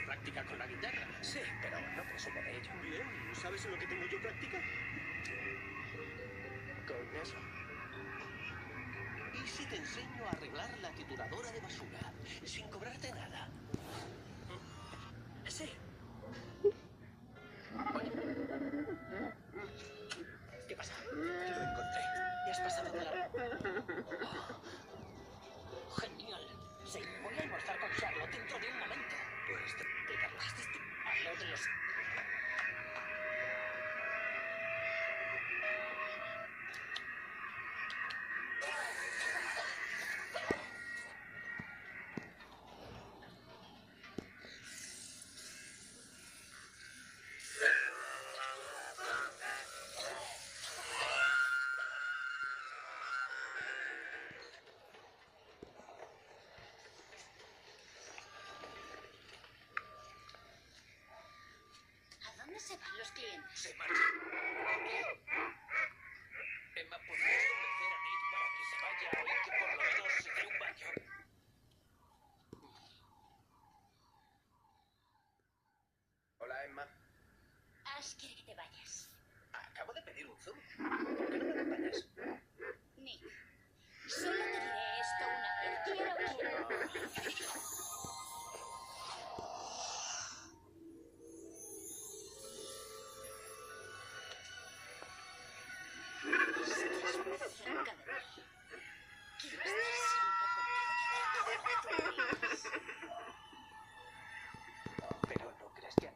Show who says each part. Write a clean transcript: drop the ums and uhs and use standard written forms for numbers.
Speaker 1: ¿Tienes práctica con la guitarra?
Speaker 2: Sí, pero no presumo de ello.
Speaker 1: Bien, ¿sabes en lo que tengo yo práctica?
Speaker 2: Con eso.
Speaker 1: ¿Y si te enseño a arreglar la trituradora de basura sin cobrarte nada?
Speaker 2: Sí. Oye. ¿Qué pasa? Lo encontré.
Speaker 1: ¿Y has pasado de la...
Speaker 3: Genial. Sí, voy a almorzar con Charlotte dentro de un momento.
Speaker 2: Pues te explicarlo.
Speaker 3: Hablo de los...
Speaker 4: ¿A dónde se van los clientes?
Speaker 2: Se marcha. Emma, ¿podrías convencer a Nick para que se vaya o que por lo menos se dé un baño? Hola, Emma.
Speaker 4: Ash quiere que te vayas.
Speaker 2: Acabo de pedir un zoom. ¿Por qué no me acompañas?
Speaker 4: Nick, solo te diré esto una vez. Quiero... Estás muy cerca de mí. Quiero estar siempre contigo y hacerte todo lo que tú me digas.
Speaker 2: Pero no creas que a